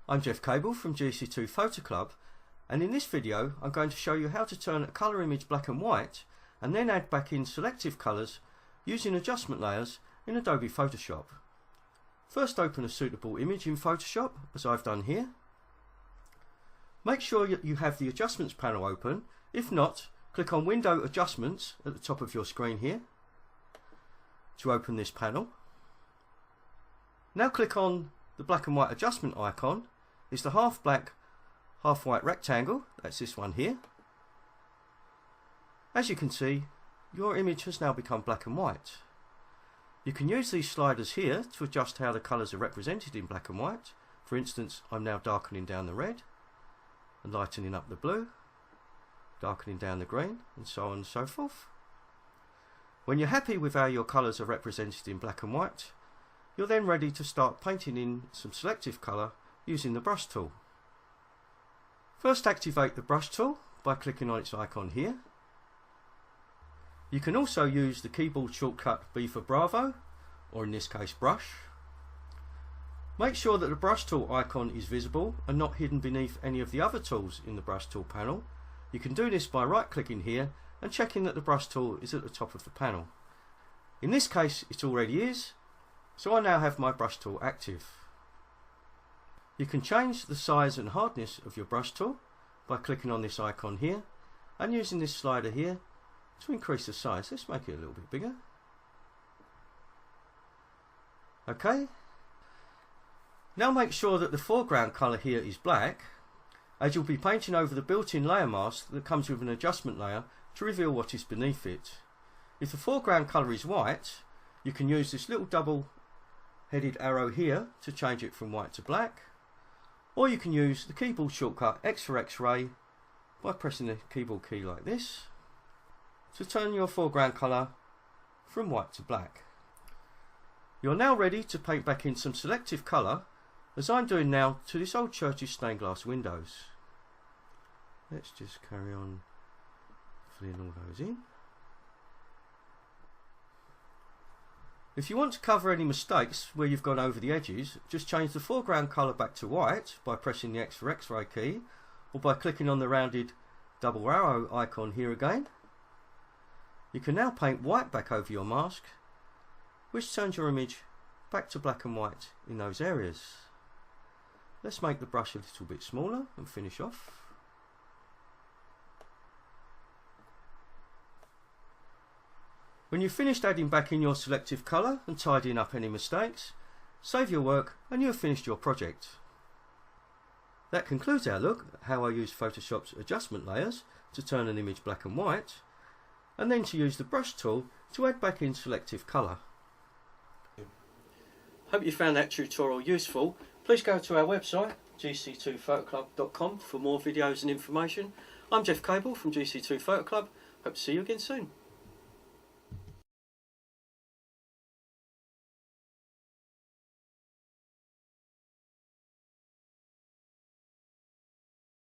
I'm Geoff from GC2 Photo Club, and in this video I'm going to show you how to turn a colour image black and white and then add back in selective colours using adjustment layers in Adobe Photoshop. First, open a suitable image in Photoshop, as I've done here. Make sure you have the adjustments panel open. If not, click on Window Adjustments at the top of your screen here to open this panel. Now click on the black and white adjustment icon. It's the half black, half white rectangle. That's this one here. As you can see, your image has now become black and white. You can use these sliders here to adjust how the colours are represented in black and white. For instance, I'm now darkening down the red and lightening up the blue, darkening down the green, and so on and so forth. When you're happy with how your colours are represented in black and white, you're then ready to start painting in some selective colour using the brush tool. First, activate the brush tool by clicking on its icon here. You can also use the keyboard shortcut B for Bravo, or in this case brush. Make sure that the brush tool icon is visible and not hidden beneath any of the other tools in the brush tool panel. You can do this by right clicking here and checking that the brush tool is at the top of the panel. In this case it already is, so I now have my brush tool active. You can change the size and hardness of your brush tool by clicking on this icon here and using this slider here to increase the size. Let's make it a little bit bigger. Okay. Now make sure that the foreground colour here is black, as you'll be painting over the built-in layer mask that comes with an adjustment layer to reveal what is beneath it. If the foreground colour is white, you can use this little double-headed arrow here to change it from white to black, or you can use the keyboard shortcut X for X-ray by pressing the keyboard key like this to turn your foreground colour from white to black. You're now ready to paint back in some selective colour, as I'm doing now to this old church's stained glass windows. Let's just carry on filling all those in. If you want to cover any mistakes where you've gone over the edges, just change the foreground colour back to white by pressing the X for X-ray key, or by clicking on the rounded double arrow icon here again. You can now paint white back over your mask, which turns your image back to black and white in those areas. Let's make the brush a little bit smaller and finish off. When you've finished adding back in your selective colour and tidying up any mistakes, save your work and you have finished your project. That concludes our look at how I use Photoshop's adjustment layers to turn an image black and white, and then to use the brush tool to add back in selective colour. Hope you found that tutorial useful. Please go to our website gc2photoclub.com for more videos and information. I'm Geoff from GC2 Photo Club. Hope to see you again soon.